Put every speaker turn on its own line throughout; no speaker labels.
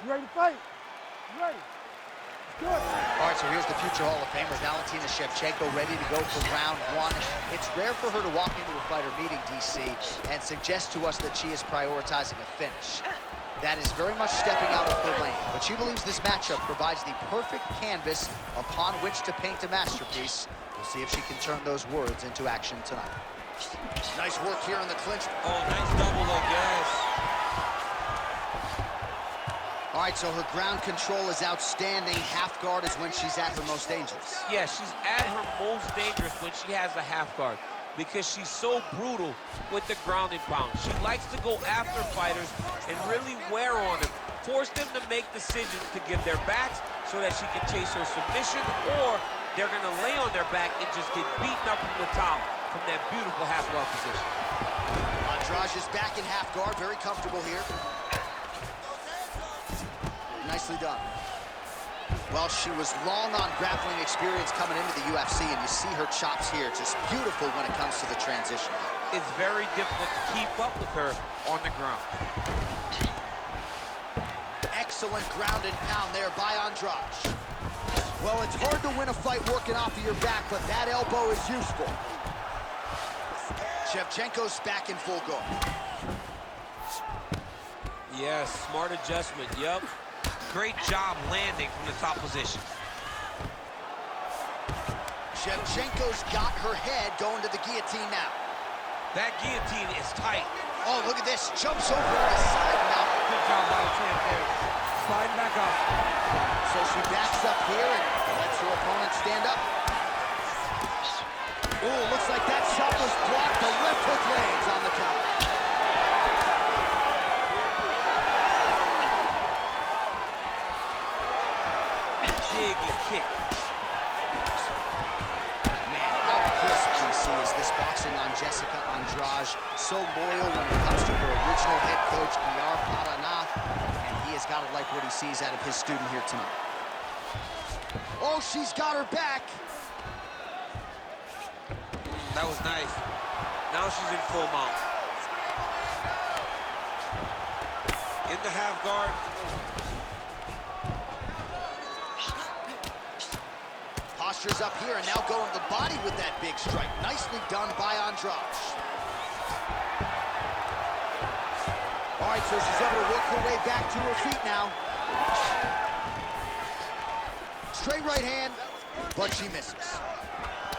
You ready to fight? You ready? Good.
All right, so here's the future Hall of Famer, Valentina Shevchenko, ready to go for round one. It's rare for her to walk into a fighter meeting, DC, and suggest to us that she is prioritizing a finish. That is very much stepping out of her lane, but she believes this matchup provides the perfect canvas upon which to paint a masterpiece. We'll see if she can turn those words into action tonight. Nice work here on the clinch.
Oh, nice double look, yes.
All right, so her ground control is outstanding. Half guard is when she's at her most dangerous.
Yeah, she's at her most dangerous when she has a half guard because she's so brutal with the ground and pound. She likes to go after fighters and really wear on them, force them to make decisions to give their backs so that she can chase her submission, or they're going to lay on their back and just get beaten up from the top from that beautiful half guard position.
Andrade is back in half guard, very comfortable here. Nicely done. Well, she was long on grappling experience coming into the UFC, and you see her chops here, just beautiful when it comes to the transition.
It's very difficult to keep up with her on the ground.
Excellent ground and pound there by Andrade. Well, it's hard to win a fight working off of your back, but that elbow is useful. Shevchenko's back in full guard.
Yes, smart adjustment, yep. Great job landing from the top position.
Shevchenko's got her head going to the guillotine now.
That guillotine is tight.
Oh, look at this. Jumps over to the side now.
Good job by the champ there.
Slide back up.
So she backs up here and lets her opponent stand up. Ooh, looks like that shot was blocked. The left hook lands on the counter.
Big kick.
Man, how crisp DC is this boxing on Jessica Andrade. So loyal when it comes to her original head coach, Guillermo Paraná, and he has got to like what he sees out of his student here tonight. Oh, she's got her back.
That was nice. Now she's in full mount. In the half guard.
Posture's up here and now going to the body with that big strike. Nicely done by Andrade. All right, so she's able to work her way back to her feet now. Straight right hand, but she misses.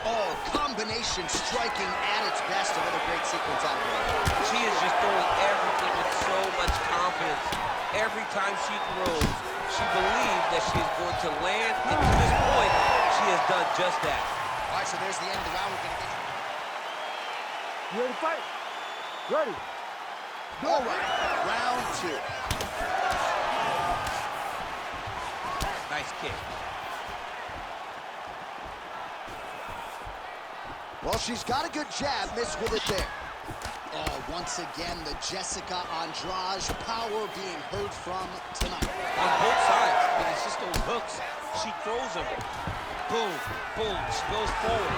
Oh, combination striking at its best. Another great sequence out of her.
She is just throwing everything with so much confidence. Every time she throws, she believes that she is going to land, and to this point, she has done just that.
All right, so there's the end of the round. We're gonna get...
You ready to fight? Ready.
All right, round two.
Nice kick.
Well, she's got a good jab, missed with it there. Oh, once again, the Jessica Andrade power being heard from tonight.
On both sides, and it's just those hooks. She throws them. Boom, boom, she goes forward.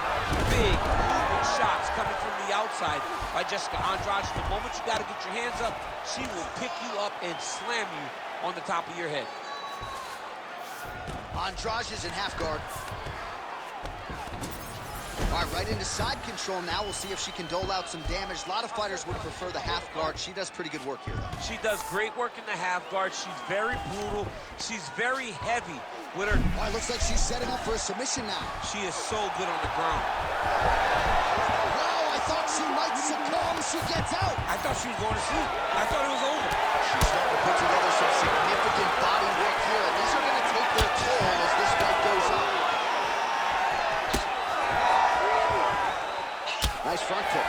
Big, moving shots coming from the outside by Jessica Andrade. The moment you gotta get your hands up, she will pick you up and slam you on the top of your head.
Andrade is in half guard. All right, right into side control now. We'll see if she can dole out some damage. A lot of fighters would prefer the half guard. She does pretty good work here, though.
She does great work in the half guard. She's very brutal. She's very heavy with her.
Oh, it looks like she's setting up for a submission now.
She is so good on the ground.
Wow, I thought she might succumb. She gets out.
I thought she was going to sleep. I thought it was over.
She's starting to put together some significant body work here, and these are going to take their toll as this fight goes on. Nice front kick.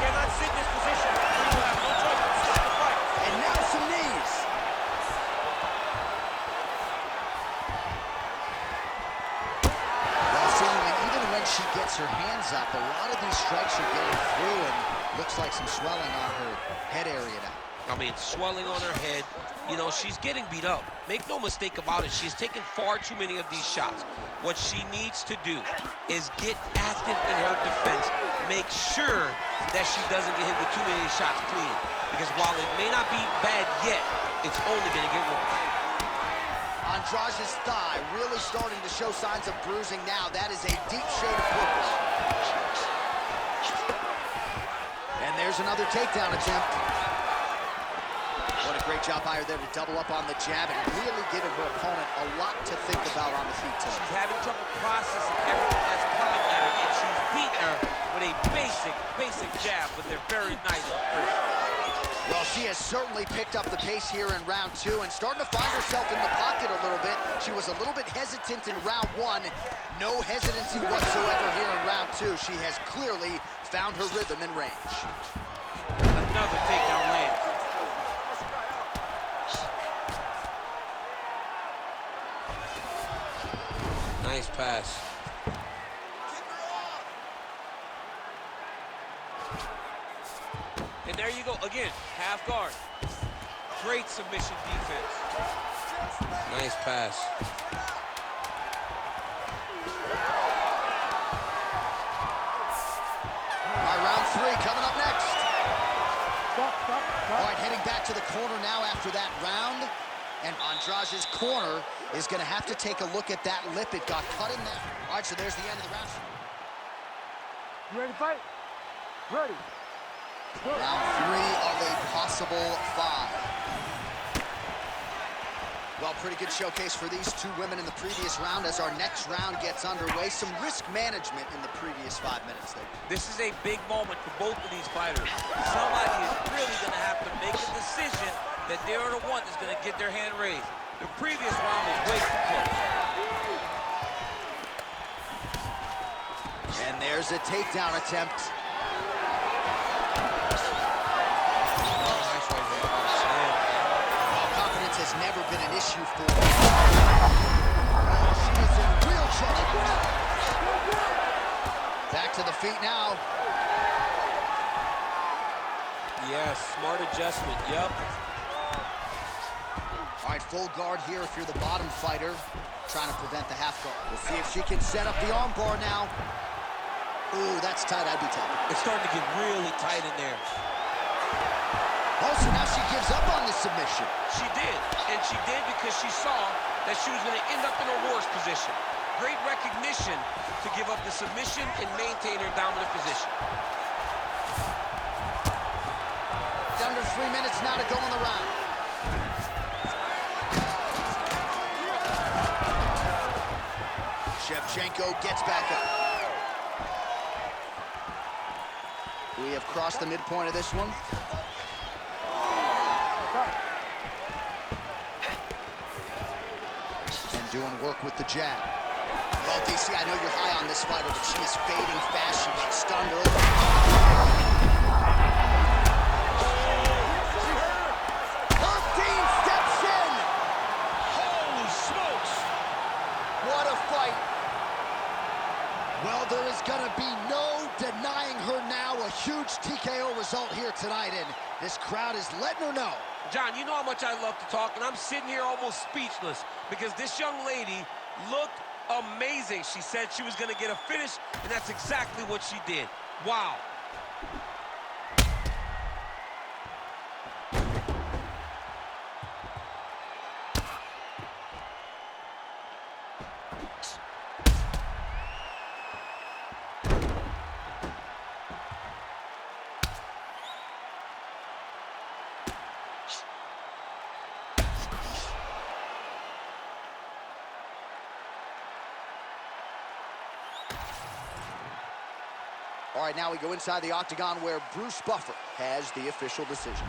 Cannot sit in this position. You will have no choice but to stop the fight.
And now some knees. Well, seemingly even when she gets her hands up, a lot of these strikes are getting through, and looks like some swelling on her head area now.
I mean, swelling on her head. You know, she's getting beat up. Make no mistake about it. She's taken far too many of these shots. What she needs to do is get active in her defense. Make sure that she doesn't get hit with too many shots clean. Because while it may not be bad yet, it's only going to get worse.
Andrade's thigh really starting to show signs of bruising now. That is a deep shade of purple. And there's another takedown attempt. What a great job by her there to double up on the jab and really giving her opponent a lot to think about on the feet.
She's having trouble processing everything that's coming at her, and she's beating her with a basic jab, but they're very nice.
Well, she has certainly picked up the pace here in round 2 and starting to find herself in the pocket a little bit. She was a little bit hesitant in round 1. No hesitancy whatsoever here in round 2. She has clearly found her rhythm and range.
Another takedown lands. Nice pass. And there you go, again, half guard. Great submission defense. Nice pass.
All right, round 3 coming up next.
Stop.
All right, heading back to the corner now after that round. And Andrade's corner is going to have to take a look at that lip. It got cut in there. All right, so there's the end of the round.
You ready to fight? Ready.
Round 3 of a possible 5. Well, pretty good showcase for these two women in the previous round as our next round gets underway. Some risk management in the previous 5 minutes there.
This is a big moment for both of these fighters. Somebody is really going to have to make a decision that they're the one that's going to get their hand raised. The previous round was way too close.
And there's a takedown attempt.
Nice right there.
Well, confidence has never been an issue for her. She is in real trouble. Back to the feet now.
Yes, smart adjustment, yep.
All right, full guard here if you're the bottom fighter, trying to prevent the half guard. We'll see if she can set up the arm bar now. Ooh, that's tight. I'd be tight.
It's starting to get really tight in there.
Oh, so now she gives up on the submission.
She did, and she did because she saw that she was going to end up in a worse position. Great recognition to give up the submission and maintain her dominant position.
Under 3 minutes now to go in the round. Shevchenko gets back up. We have crossed the midpoint of this one. And doing work with the jab. Well, DC, I know you're high on this fighter, but she is fading fast. She gets stunned early. Well, there is going to be no denying her now. A huge TKO result here tonight, and this crowd is letting her know.
John, you know how much I love to talk, and I'm sitting here almost speechless because this young lady looked amazing. She said she was going to get a finish, and that's exactly what she did. Wow.
All right, now we go inside the octagon where Bruce Buffer has the official decision.